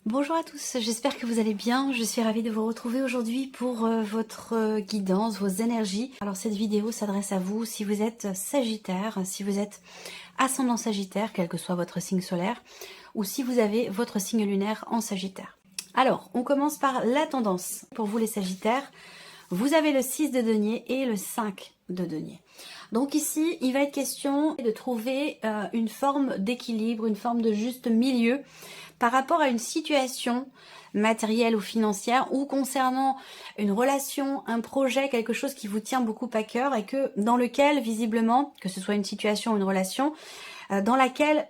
Bonjour à tous, j'espère que vous allez bien. Je suis ravie de vous retrouver aujourd'hui pour votre guidance, vos énergies. Alors cette vidéo s'adresse à vous si vous êtes Sagittaire, si vous êtes ascendant Sagittaire, quel que soit votre signe solaire, ou si vous avez votre signe lunaire en Sagittaire. Alors, on commence par la tendance. Pour vous les Sagittaires, vous avez le 6 de denier et le 5 de denier. Donc ici, il va être question de trouver une forme d'équilibre, une forme de juste milieu par rapport à une situation matérielle ou financière ou concernant une relation, un projet, quelque chose qui vous tient beaucoup à cœur et que dans lequel, visiblement, que ce soit une situation ou une relation, dans laquelle,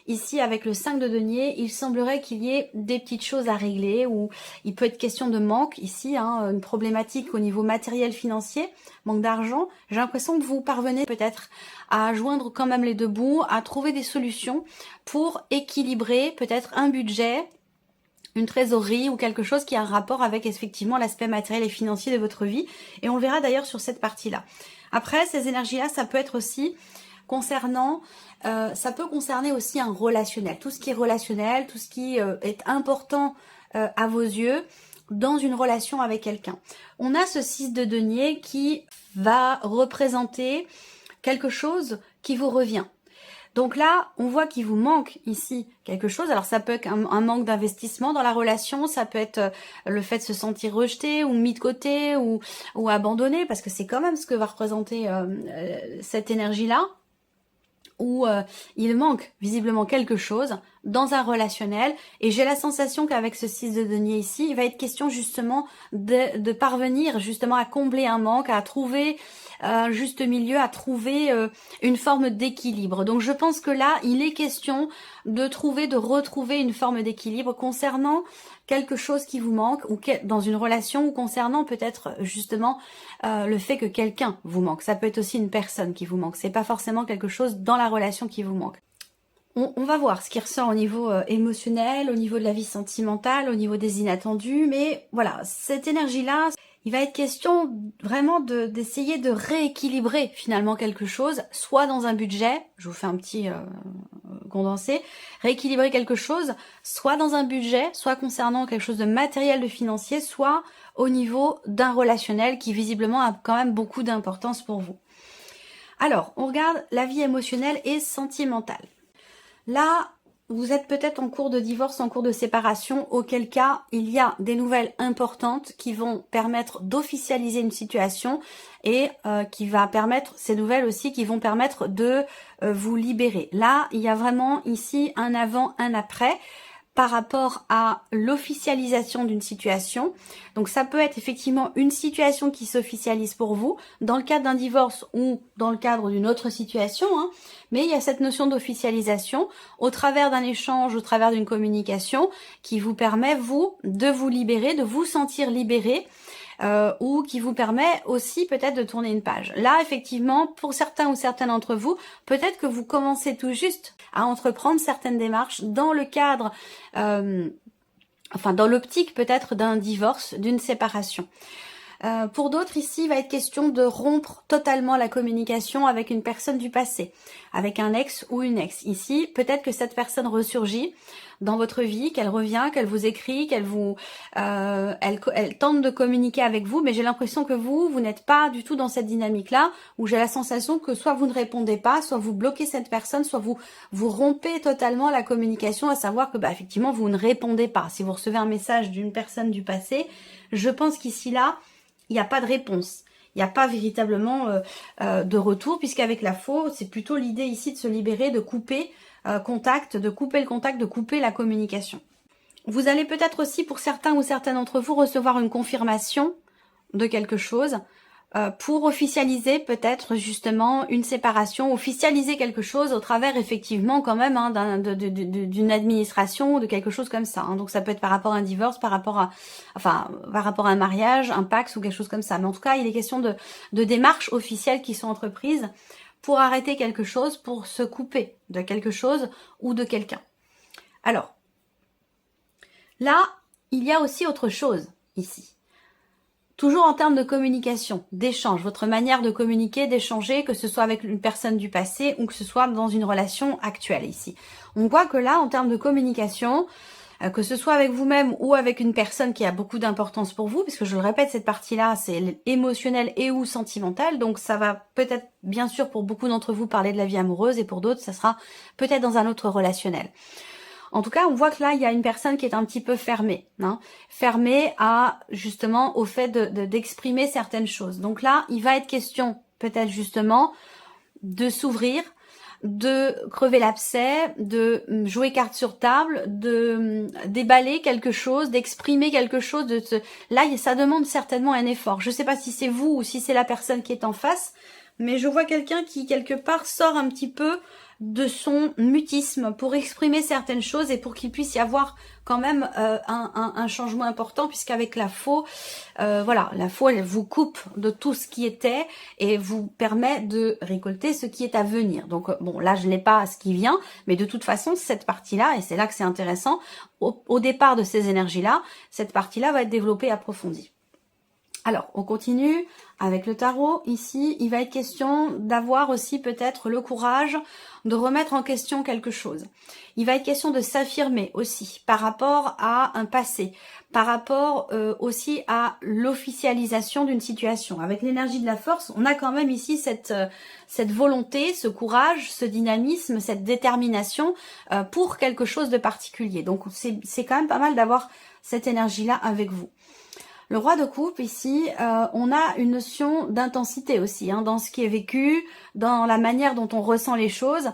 ici avec le 5 de denier, il semblerait qu'il y ait des petites choses à régler ou il peut être question de manque ici, une problématique au niveau matériel financier, manque d'argent. J'ai l'impression que vous parvenez peut-être à joindre quand même les deux bouts, à trouver des solutions pour équilibrer peut-être un budget, une trésorerie ou quelque chose qui a un rapport avec effectivement l'aspect matériel et financier de votre vie. Et on le verra d'ailleurs sur cette partie-là. Après, ces énergies-là, ça peut être aussi concernant, ça peut concerner aussi un relationnel. Tout ce qui est relationnel, tout ce qui est important à vos yeux dans une relation avec quelqu'un. On a ce 6 de denier qui va représenter quelque chose qui vous revient. Donc là, on voit qu'il vous manque ici quelque chose. Alors ça peut être un manque d'investissement dans la relation, ça peut être le fait de se sentir rejeté ou mis de côté ou abandonné, parce que c'est quand même ce que va représenter cette énergie-là, où il manque visiblement quelque chose dans un relationnel. Et j'ai la sensation qu'avec ce 6 de denier ici, il va être question justement de parvenir justement à combler un manque, à trouver un juste milieu, à trouver une forme d'équilibre. Donc je pense que là, il est question de retrouver une forme d'équilibre concernant quelque chose qui vous manque ou dans une relation ou concernant peut-être justement le fait que quelqu'un vous manque. Ça peut être aussi une personne qui vous manque. C'est pas forcément quelque chose dans la relation qui vous manque. On va voir ce qui ressort au niveau émotionnel, au niveau de la vie sentimentale, au niveau des inattendus. Mais voilà, cette énergie-là, il va être question vraiment d'essayer de rééquilibrer finalement quelque chose, soit dans un budget, je vous fais un petit condensé, rééquilibrer quelque chose, soit dans un budget, soit concernant quelque chose de matériel, de financier, soit au niveau d'un relationnel qui visiblement a quand même beaucoup d'importance pour vous. Alors, on regarde la vie émotionnelle et sentimentale. Là, vous êtes peut-être en cours de divorce, en cours de séparation, auquel cas il y a des nouvelles importantes qui vont permettre d'officialiser une situation et qui va permettre, ces nouvelles aussi, qui vont permettre de vous libérer. Là, il y a vraiment ici un avant, un après par rapport à l'officialisation d'une situation. Donc ça peut être effectivement une situation qui s'officialise pour vous, dans le cadre d'un divorce ou dans le cadre d'une autre situation, mais il y a cette notion d'officialisation au travers d'un échange, au travers d'une communication qui vous permet, vous, de vous libérer, de vous sentir libéré, ou qui vous permet aussi peut-être de tourner une page. Là, effectivement, pour certains ou certaines d'entre vous, peut-être que vous commencez tout juste à entreprendre certaines démarches dans le cadre, dans l'optique peut-être d'un divorce, d'une séparation. Pour d'autres, ici, il va être question de rompre totalement la communication avec une personne du passé, avec un ex ou une ex. Ici, peut-être que cette personne ressurgit dans votre vie, qu'elle revient, qu'elle vous écrit, qu'elle vous, elle tente de communiquer avec vous, mais j'ai l'impression que vous n'êtes pas du tout dans cette dynamique-là, où j'ai la sensation que soit vous ne répondez pas, soit vous bloquez cette personne, soit vous rompez totalement la communication, à savoir que, effectivement, vous ne répondez pas. Si vous recevez un message d'une personne du passé, je pense qu'ici, là, il n'y a pas de réponse. Il n'y a pas véritablement de retour, puisqu'avec la faux, c'est plutôt l'idée ici de se libérer, de couper contact, de couper le contact, de couper la communication. Vous allez peut-être aussi, pour certains ou certaines d'entre vous, recevoir une confirmation de quelque chose pour officialiser peut-être justement une séparation, officialiser quelque chose au travers effectivement quand même d'une administration, de quelque chose comme ça. Donc ça peut être par rapport à un divorce, par rapport à un mariage, un Pacs ou quelque chose comme ça. Mais en tout cas, il est question de démarches officielles qui sont entreprises pour arrêter quelque chose, pour se couper de quelque chose ou de quelqu'un. Alors, là, il y a aussi autre chose ici. Toujours en termes de communication, d'échange, votre manière de communiquer, d'échanger, que ce soit avec une personne du passé ou que ce soit dans une relation actuelle ici. On voit que là, en termes de communication, que ce soit avec vous-même ou avec une personne qui a beaucoup d'importance pour vous, puisque je le répète, cette partie-là, c'est émotionnel et ou sentimental, donc ça va peut-être, bien sûr, pour beaucoup d'entre vous, parler de la vie amoureuse, et pour d'autres, ça sera peut-être dans un autre relationnel. En tout cas, on voit que là, il y a une personne qui est un petit peu fermée, hein, fermée à, justement, au fait d'exprimer certaines choses. Donc là, il va être question, peut-être justement, de s'ouvrir, de crever l'abcès, de jouer carte sur table, de déballer quelque chose, d'exprimer quelque chose. Là, ça demande certainement un effort. Je ne sais pas si c'est vous ou si c'est la personne qui est en face, mais je vois quelqu'un qui, quelque part, sort un petit peu de son mutisme pour exprimer certaines choses et pour qu'il puisse y avoir quand même un changement important, puisqu'avec la faux, voilà, la faux, elle vous coupe de tout ce qui était et vous permet de récolter ce qui est à venir. Donc bon, là je n'ai pas ce qui vient, mais de toute façon cette partie-là, et c'est là que c'est intéressant, au départ de ces énergies-là, cette partie-là va être développée, approfondie. Alors, on continue avec le tarot. Ici, il va être question d'avoir aussi peut-être le courage de remettre en question quelque chose. Il va être question de s'affirmer aussi par rapport à un passé, par rapport aussi à l'officialisation d'une situation. Avec l'énergie de la force, on a quand même ici cette volonté, ce courage, ce dynamisme, cette détermination pour quelque chose de particulier. Donc, c'est quand même pas mal d'avoir cette énergie-là avec vous. Le roi de coupe, ici, on a une notion d'intensité aussi, hein, dans ce qui est vécu, dans la manière dont on ressent les choses,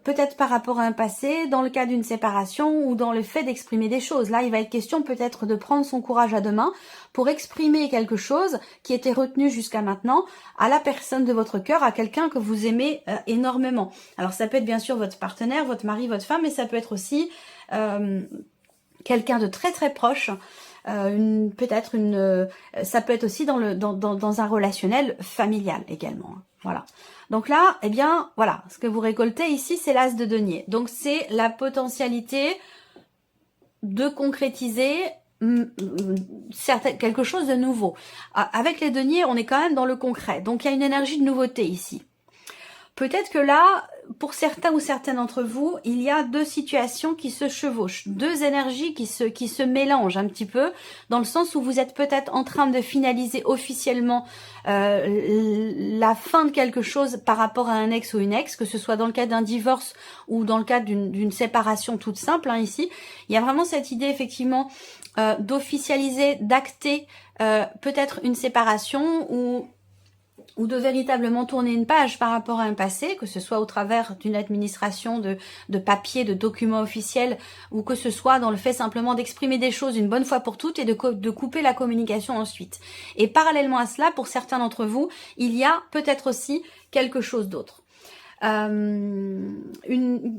peut-être par rapport à un passé, dans le cas d'une séparation ou dans le fait d'exprimer des choses. Là, il va être question peut-être de prendre son courage à deux mains pour exprimer quelque chose qui était retenu jusqu'à maintenant à la personne de votre cœur, à quelqu'un que vous aimez énormément. Alors, ça peut être bien sûr votre partenaire, votre mari, votre femme, mais ça peut être aussi quelqu'un de très très proche. Ça peut être aussi dans un relationnel familial également. Voilà. Donc là, eh bien, voilà, ce que vous récoltez ici, c'est l'as de denier. Donc c'est la potentialité de concrétiser quelque chose de nouveau. Avec les deniers, on est quand même dans le concret. Donc il y a une énergie de nouveauté ici. Peut-être que là, pour certains ou certaines d'entre vous, il y a deux situations qui se chevauchent, deux énergies qui se mélangent un petit peu, dans le sens où vous êtes peut-être en train de finaliser officiellement la fin de quelque chose par rapport à un ex ou une ex, que ce soit dans le cas d'un divorce ou dans le cas d'une séparation toute simple, hein, ici. Il y a vraiment cette idée, effectivement, d'officialiser, d'acter peut-être une séparation ou de véritablement tourner une page par rapport à un passé, que ce soit au travers d'une administration de papiers, de documents officiels, ou que ce soit dans le fait simplement d'exprimer des choses une bonne fois pour toutes et de couper la communication ensuite. Et parallèlement à cela, pour certains d'entre vous, il y a peut-être aussi quelque chose d'autre.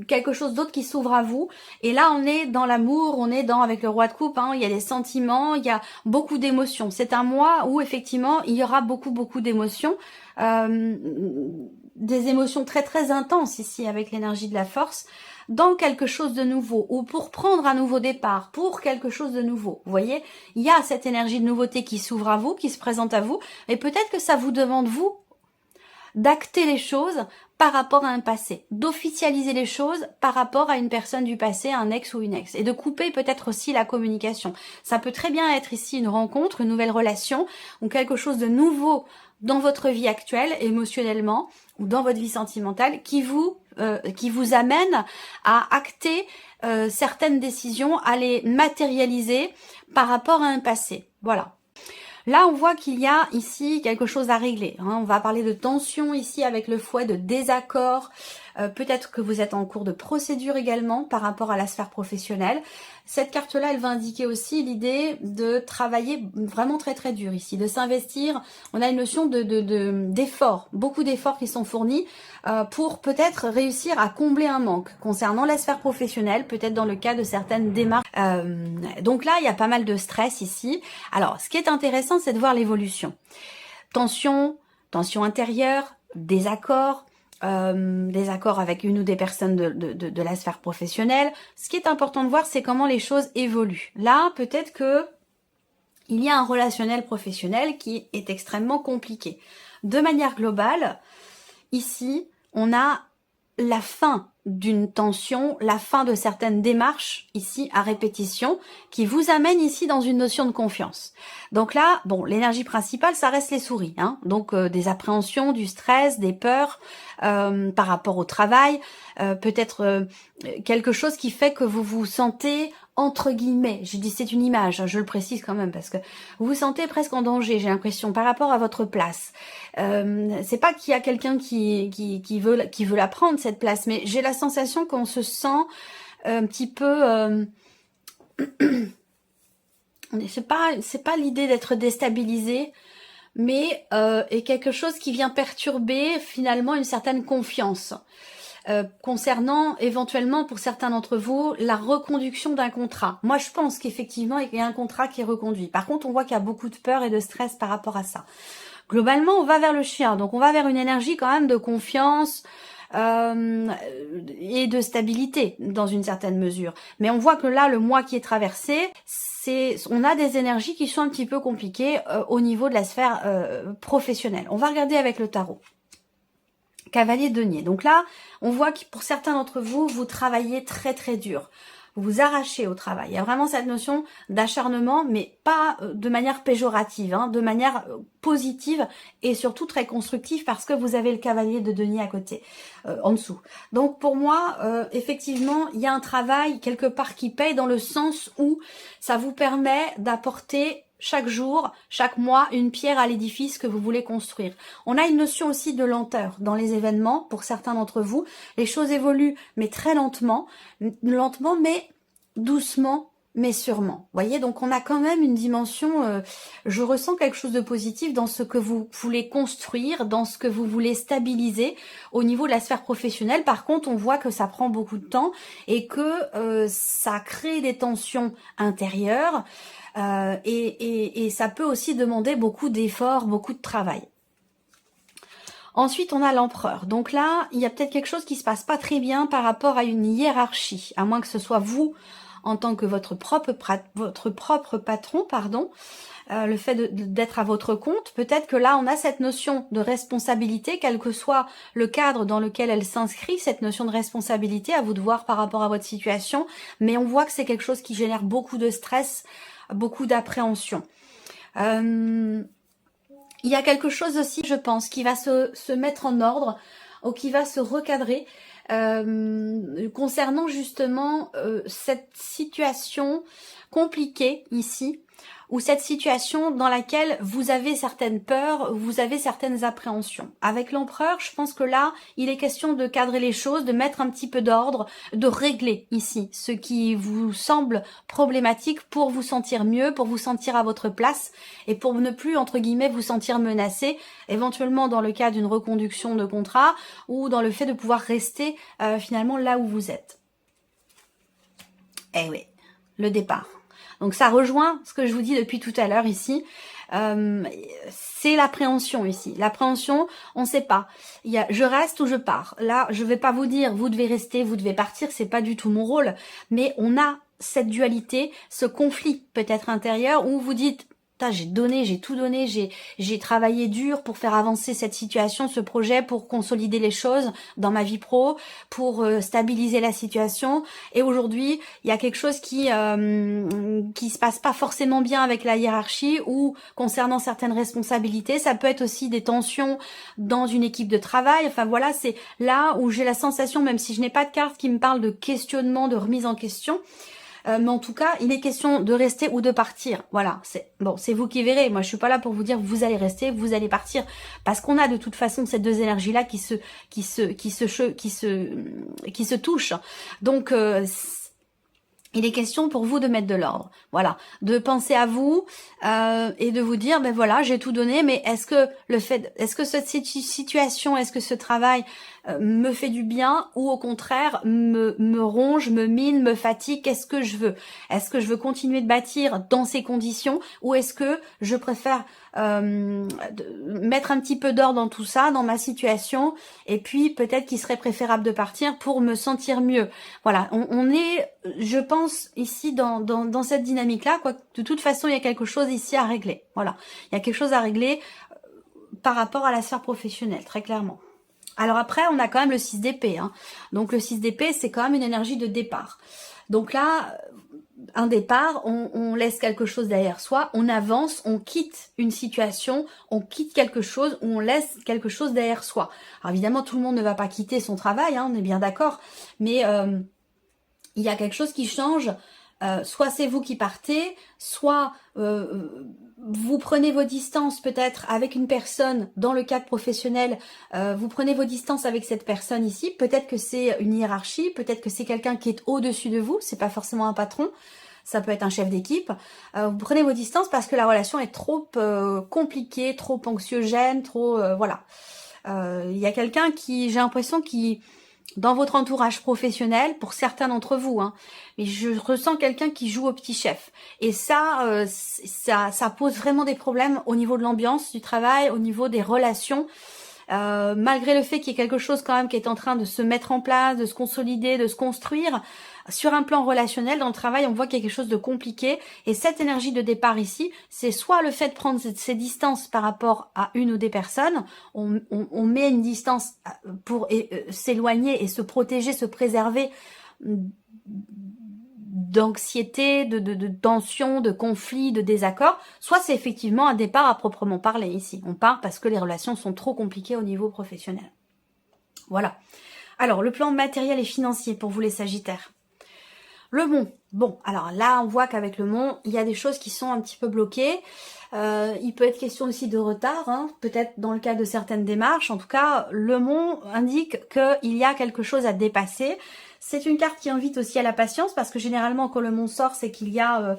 Quelque chose d'autre qui s'ouvre à vous, et là on est dans l'amour, on est avec le roi de coupe, hein, il y a des sentiments, il y a beaucoup d'émotions. C'est un mois où effectivement il y aura beaucoup d'émotions, des émotions très très intenses ici avec l'énergie de la force, dans quelque chose de nouveau, ou pour prendre un nouveau départ, pour quelque chose de nouveau. Vous voyez, il y a cette énergie de nouveauté qui s'ouvre à vous, qui se présente à vous, et peut-être que ça vous demande, vous, d'acter les choses par rapport à un passé, d'officialiser les choses par rapport à une personne du passé, un ex ou une ex, et de couper peut-être aussi la communication. Ça peut très bien être ici une rencontre, une nouvelle relation, ou quelque chose de nouveau dans votre vie actuelle, émotionnellement, ou dans votre vie sentimentale, qui vous amène à acter certaines décisions, à les matérialiser par rapport à un passé. Voilà. Là, on voit qu'il y a ici quelque chose à régler. Hein. On va parler de tension ici avec le fouet, de désaccord. Peut-être que vous êtes en cours de procédure également par rapport à la sphère professionnelle. Cette carte-là, elle va indiquer aussi l'idée de travailler vraiment très très dur ici, de s'investir. On a une notion d'effort, beaucoup d'efforts qui sont fournis pour peut-être réussir à combler un manque concernant la sphère professionnelle, peut-être dans le cas de certaines démarches. Donc là, il y a pas mal de stress ici. Alors, ce qui est intéressant, c'est de voir l'évolution. Tension intérieure, désaccord, des accords avec une ou des personnes de la sphère professionnelle. Ce qui est important de voir, c'est comment les choses évoluent. Là, peut-être que il y a un relationnel professionnel qui est extrêmement compliqué. De manière globale, ici, on a la fin d'une tension, la fin de certaines démarches ici à répétition qui vous amène ici dans une notion de confiance. Donc là, bon, l'énergie principale, ça reste les souris, hein. Donc des appréhensions, du stress, des peurs par rapport au travail, peut-être quelque chose qui fait que vous vous sentez entre guillemets, je dis c'est une image, je le précise quand même parce que vous vous sentez presque en danger, j'ai l'impression, par rapport à votre place. C'est pas qu'il y a quelqu'un qui veut la prendre cette place, mais j'ai la sensation qu'on se sent un petit peu c'est pas l'idée d'être déstabilisé, mais est quelque chose qui vient perturber finalement une certaine confiance. Concernant éventuellement pour certains d'entre vous la reconduction d'un contrat. Moi je pense qu'effectivement il y a un contrat qui est reconduit. Par contre on voit qu'il y a beaucoup de peur et de stress par rapport à ça. Globalement on va vers le chien, donc on va vers une énergie quand même de confiance et de stabilité dans une certaine mesure. Mais on voit que là le mois qui est traversé, on a des énergies qui sont un petit peu compliquées au niveau de la sphère professionnelle. On va regarder avec le tarot. Cavalier de denier. Donc là, on voit que pour certains d'entre vous, vous travaillez très très dur. Vous vous arrachez au travail. Il y a vraiment cette notion d'acharnement, mais pas de manière péjorative, hein, de manière positive et surtout très constructive parce que vous avez le cavalier de denier à côté, en dessous. Donc pour moi, effectivement, il y a un travail quelque part qui paye dans le sens où ça vous permet d'apporter chaque jour, chaque mois, une pierre à l'édifice que vous voulez construire. On a une notion aussi de lenteur dans les événements, pour certains d'entre vous. Les choses évoluent, mais très lentement mais doucement, mais sûrement. Vous voyez, donc on a quand même une dimension, je ressens quelque chose de positif dans ce que vous voulez construire, dans ce que vous voulez stabiliser au niveau de la sphère professionnelle. Par contre, on voit que ça prend beaucoup de temps et que ça crée des tensions intérieures. Et ça peut aussi demander beaucoup d'efforts, beaucoup de travail. Ensuite, on a l'empereur. Donc là, il y a peut-être quelque chose qui se passe pas très bien par rapport à une hiérarchie, à moins que ce soit vous, en tant que votre propre patron, pardon, le fait d'être à votre compte. Peut-être que là, on a cette notion de responsabilité, quel que soit le cadre dans lequel elle s'inscrit, cette notion de responsabilité, à vous de voir par rapport à votre situation. Mais on voit que c'est quelque chose qui génère beaucoup de stress, beaucoup d'appréhension. Il y a quelque chose aussi, je pense, qui va se mettre en ordre ou qui va se recadrer concernant justement cette situation compliquée ici, ou cette situation dans laquelle vous avez certaines peurs, vous avez certaines appréhensions. Avec l'empereur, je pense que là, il est question de cadrer les choses, de mettre un petit peu d'ordre, de régler ici ce qui vous semble problématique pour vous sentir mieux, pour vous sentir à votre place et pour ne plus, entre guillemets, vous sentir menacé, éventuellement dans le cas d'une reconduction de contrat ou dans le fait de pouvoir rester finalement là où vous êtes. Eh oui, le départ. Donc ça rejoint ce que je vous dis depuis tout à l'heure ici. C'est l'appréhension ici. L'appréhension, on ne sait pas. Il y a je reste ou je pars. Là, je vais pas vous dire vous devez rester, vous devez partir, c'est pas du tout mon rôle. Mais on a cette dualité, ce conflit peut-être intérieur où vous dites j'ai donné, j'ai tout donné, j'ai travaillé dur pour faire avancer cette situation, ce projet, pour consolider les choses dans ma vie pro, pour stabiliser la situation. Et aujourd'hui, il y a quelque chose qui se passe pas forcément bien avec la hiérarchie ou concernant certaines responsabilités. Ça peut être aussi des tensions dans une équipe de travail. Enfin voilà, c'est là où j'ai la sensation, même si je n'ai pas de carte qui me parle de questionnement, de remise en question, mais en tout cas, il est question de rester ou de partir. Voilà, c'est vous qui verrez. Moi, je suis pas là pour vous dire vous allez rester, vous allez partir, parce qu'on a de toute façon ces deux énergies-là qui se touchent. Donc il est question pour vous de mettre de l'ordre, voilà, de penser à vous et de vous dire ben voilà, j'ai tout donné, mais est-ce que cette situation, est-ce que ce travail me fait du bien ou au contraire me ronge, me mine, me fatigue? Qu'est-ce que je veux? Est-ce que je veux continuer de bâtir dans ces conditions ou est-ce que je préfère mettre un petit peu d'ordre dans tout ça, dans ma situation, et puis peut-être qu'il serait préférable de partir pour me sentir mieux. Voilà, on est, je pense, ici dans cette dynamique-là, quoi. De toute façon, il y a quelque chose ici à régler. Voilà, il y a quelque chose à régler par rapport à la sphère professionnelle, très clairement. Alors après, on a quand même le 6 d'épée. Hein. Donc le 6 d'épée, c'est quand même une énergie de départ. Donc là, un départ, on laisse quelque chose derrière soi, on avance, on quitte une situation, on quitte quelque chose, ou on laisse quelque chose derrière soi. Alors évidemment, tout le monde ne va pas quitter son travail, hein, on est bien d'accord, mais il y a quelque chose qui change. Soit c'est vous qui partez, soit vous prenez vos distances peut-être avec une personne dans le cadre professionnel, vous prenez vos distances avec cette personne ici, peut-être que c'est une hiérarchie, peut-être que c'est quelqu'un qui est au-dessus de vous, c'est pas forcément un patron, ça peut être un chef d'équipe, vous prenez vos distances parce que la relation est trop compliquée, trop anxiogène, trop voilà. Il y a quelqu'un qui, j'ai l'impression, qui dans votre entourage professionnel, pour certains d'entre vous, hein, mais je ressens quelqu'un qui joue au petit chef. Et ça, ça pose vraiment des problèmes au niveau de l'ambiance du travail, au niveau des relations. Malgré le fait qu'il y ait quelque chose quand même qui est en train de se mettre en place, de se consolider, de se construire, sur un plan relationnel, dans le travail, on voit qu'il y a quelque chose de compliqué. Et cette énergie de départ ici, c'est soit le fait de prendre ces distances par rapport à une ou des personnes, on met une distance pour s'éloigner et se protéger, se préserver d'anxiété, de tension, de conflit, de désaccord, soit c'est effectivement un départ à proprement parler ici. On part parce que les relations sont trop compliquées au niveau professionnel. Voilà. Alors, le plan matériel et financier pour vous les Sagittaires. Le Mont. Bon, alors là, on voit qu'avec le Mont, il y a des choses qui sont un petit peu bloquées. Il peut être question aussi de retard, hein, peut-être dans le cas de certaines démarches. En tout cas, le Mont indique qu'il y a quelque chose à dépasser. C'est une carte qui invite aussi à la patience parce que généralement quand le Mont sort, c'est qu'il y a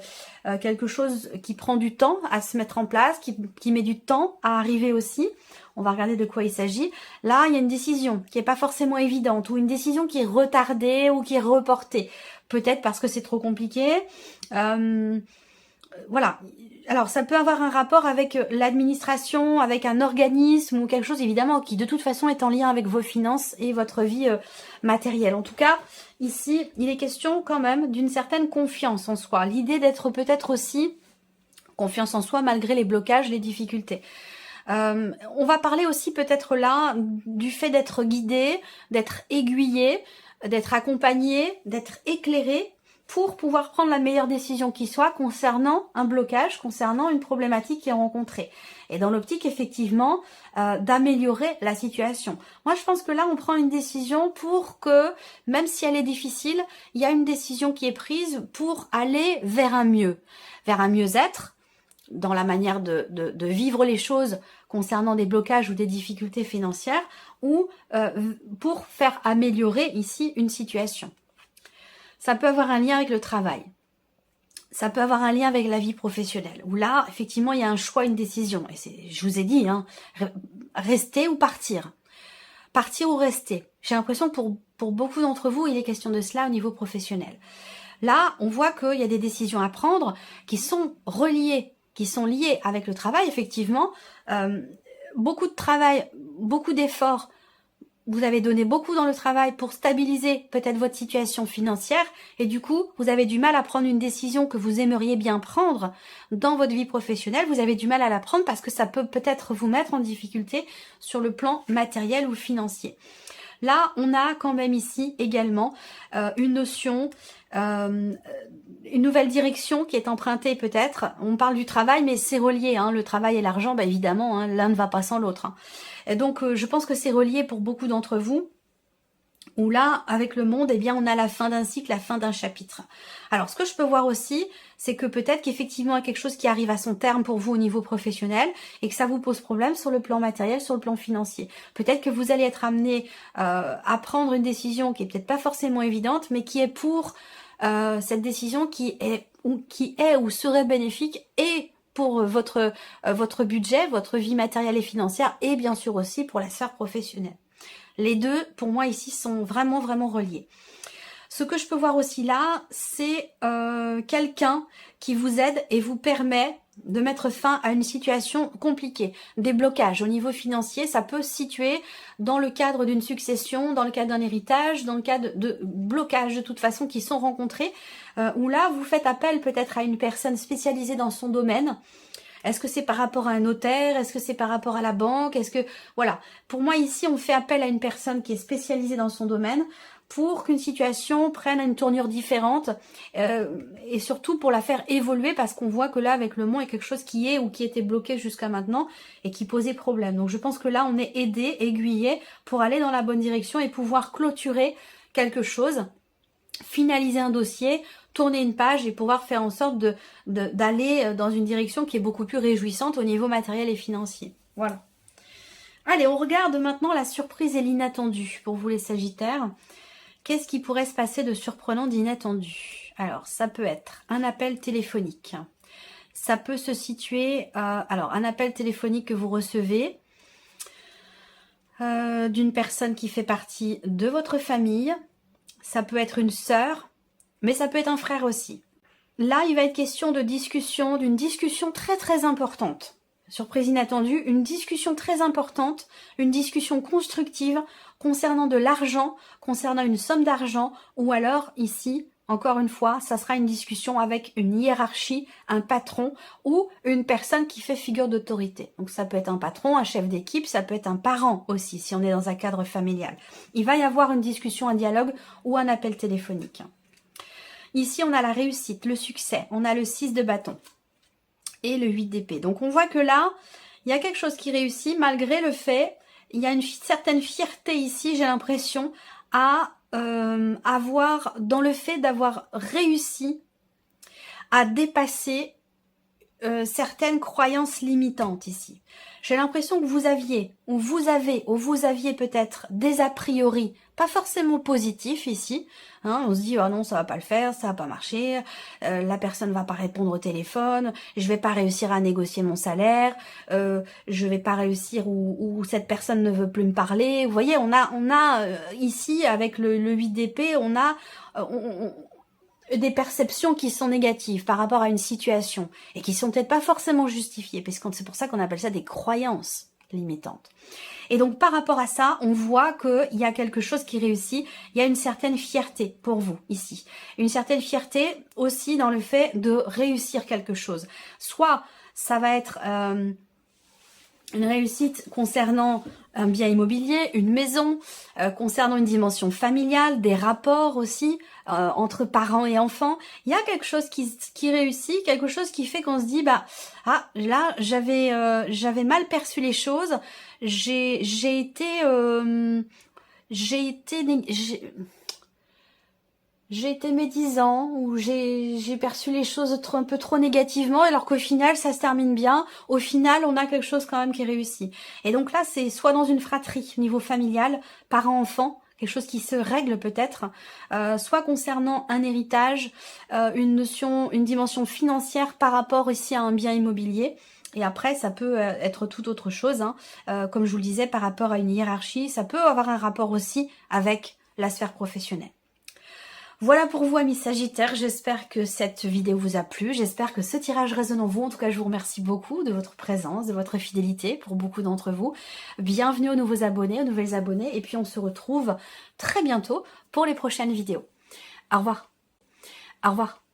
quelque chose qui prend du temps à se mettre en place, qui met du temps à arriver aussi. On va regarder de quoi il s'agit. Là, il y a une décision qui n'est pas forcément évidente ou une décision qui est retardée ou qui est reportée. Peut-être parce que c'est trop compliqué. Voilà. Alors, ça peut avoir un rapport avec l'administration, avec un organisme ou quelque chose, évidemment, qui de toute façon est en lien avec vos finances et votre vie matérielle. En tout cas, ici, il est question quand même d'une certaine confiance en soi. L'idée d'être peut-être aussi confiance en soi malgré les blocages, les difficultés. On va parler aussi peut-être là du fait d'être guidé, d'être aiguillé, d'être accompagné, d'être éclairé pour pouvoir prendre la meilleure décision qui soit concernant un blocage, concernant une problématique qui est rencontrée. Et dans l'optique, effectivement, d'améliorer la situation. Moi, je pense que là, on prend une décision pour que, même si elle est difficile, il y a une décision qui est prise pour aller vers un mieux-être, dans la manière de vivre les choses concernant des blocages ou des difficultés financières, ou pour faire améliorer ici une situation. Ça peut avoir un lien avec le travail. Ça peut avoir un lien avec la vie professionnelle. Où là, effectivement, il y a un choix, une décision. Et je vous ai dit, hein, rester ou partir. Partir ou rester. J'ai l'impression que pour beaucoup d'entre vous, il est question de cela au niveau professionnel. Là, on voit qu'il y a des décisions à prendre qui sont reliées, qui sont liées avec le travail, effectivement. Beaucoup de travail, beaucoup d'efforts. Vous avez donné beaucoup dans le travail pour stabiliser peut-être votre situation financière et du coup, vous avez du mal à prendre une décision que vous aimeriez bien prendre dans votre vie professionnelle. Vous avez du mal à la prendre parce que ça peut peut-être vous mettre en difficulté sur le plan matériel ou financier. Là, on a quand même ici également une notion, une nouvelle direction qui est empruntée peut-être. On parle du travail, mais c'est relié. Hein, le travail et l'argent, bah, évidemment, hein, l'un ne va pas sans l'autre. Hein. Et donc, je pense que c'est relié pour beaucoup d'entre vous. Où là, avec le monde, eh bien, on a la fin d'un cycle, la fin d'un chapitre. Alors, ce que je peux voir aussi, c'est que peut-être qu'effectivement, il y a quelque chose qui arrive à son terme pour vous au niveau professionnel et que ça vous pose problème sur le plan matériel, sur le plan financier. Peut-être que vous allez être amené à prendre une décision qui est peut-être pas forcément évidente, mais qui est pour cette décision qui est ou serait bénéfique et pour votre budget, votre vie matérielle et financière et bien sûr aussi pour la sphère professionnelle. Les deux, pour moi, ici, sont vraiment, vraiment reliés. Ce que je peux voir aussi là, c'est quelqu'un qui vous aide et vous permet de mettre fin à une situation compliquée. Des blocages au niveau financier, ça peut se situer dans le cadre d'une succession, dans le cadre d'un héritage, dans le cadre de blocages de toute façon qui sont rencontrés, où là, vous faites appel peut-être à une personne spécialisée dans son domaine, Est-ce que c'est par rapport à un notaire? Est-ce que c'est par rapport à la banque? Est-ce que... Voilà. Pour moi, ici, on fait appel à une personne qui est spécialisée dans son domaine pour qu'une situation prenne une tournure différente et surtout pour la faire évoluer parce qu'on voit que là, avec le Mont, il y a quelque chose qui est ou qui était bloqué jusqu'à maintenant et qui posait problème. Donc, je pense que là, on est aidé, aiguillé pour aller dans la bonne direction et pouvoir clôturer quelque chose, finaliser un dossier, tourner une page et pouvoir faire en sorte d'aller dans une direction qui est beaucoup plus réjouissante au niveau matériel et financier. Voilà. Allez, on regarde maintenant la surprise et l'inattendu pour vous les Sagittaires. Qu'est-ce qui pourrait se passer de surprenant, d'inattendu? Alors, ça peut être un appel téléphonique. Ça peut se situer... alors, un appel téléphonique que vous recevez d'une personne qui fait partie de votre famille. Ça peut être une sœur, mais ça peut être un frère aussi. Là, il va être question de discussion, d'une discussion très très importante. Surprise inattendue, une discussion très importante, une discussion constructive concernant de l'argent, concernant une somme d'argent, ou alors ici, encore une fois, ça sera une discussion avec une hiérarchie, un patron ou une personne qui fait figure d'autorité. Donc ça peut être un patron, un chef d'équipe, ça peut être un parent aussi, si on est dans un cadre familial. Il va y avoir une discussion, un dialogue ou un appel téléphonique. Ici, on a la réussite, le succès, on a le 6 de bâton et le 8 d'épée. Donc on voit que là, il y a quelque chose qui réussit malgré le fait, il y a une certaine fierté ici, j'ai l'impression, à avoir, dans le fait d'avoir réussi à dépasser certaines croyances limitantes ici. J'ai l'impression que vous aviez, ou vous aviez peut-être des a priori, pas forcément positifs ici. Hein, on se dit, oh non, ça va pas le faire, ça va pas marcher, la personne va pas répondre au téléphone, je vais pas réussir à négocier mon salaire, je vais pas réussir ou cette personne ne veut plus me parler. Vous voyez, on a ici, avec le 8 d'épée, on a... des perceptions qui sont négatives par rapport à une situation et qui sont peut-être pas forcément justifiées, parce que c'est pour ça qu'on appelle ça des croyances limitantes. Et donc par rapport à ça, on voit qu'il y a quelque chose qui réussit, il y a une certaine fierté pour vous ici. Une certaine fierté aussi dans le fait de réussir quelque chose. Soit ça va être une réussite concernant un bien immobilier, une maison, concernant une dimension familiale, des rapports aussi entre parents et enfants. Il y a quelque chose qui réussit, quelque chose qui fait qu'on se dit, bah ah là j'avais mal perçu les choses, j'ai été médisant ou j'ai perçu les choses un peu trop négativement alors qu'au final ça se termine bien. Au final on a quelque chose quand même qui réussit. Et donc là c'est soit dans une fratrie au niveau familial, parents-enfants, quelque chose qui se règle peut-être, soit concernant un héritage, une dimension financière par rapport ici à un bien immobilier. Et après, ça peut être tout autre chose, hein. Comme je vous le disais, par rapport à une hiérarchie, ça peut avoir un rapport aussi avec la sphère professionnelle. Voilà pour vous amis Sagittaires, j'espère que cette vidéo vous a plu, j'espère que ce tirage résonne en vous. En tout cas, je vous remercie beaucoup de votre présence, de votre fidélité pour beaucoup d'entre vous. Bienvenue aux nouveaux abonnés, aux nouvelles abonnées, et puis on se retrouve très bientôt pour les prochaines vidéos. Au revoir. Au revoir.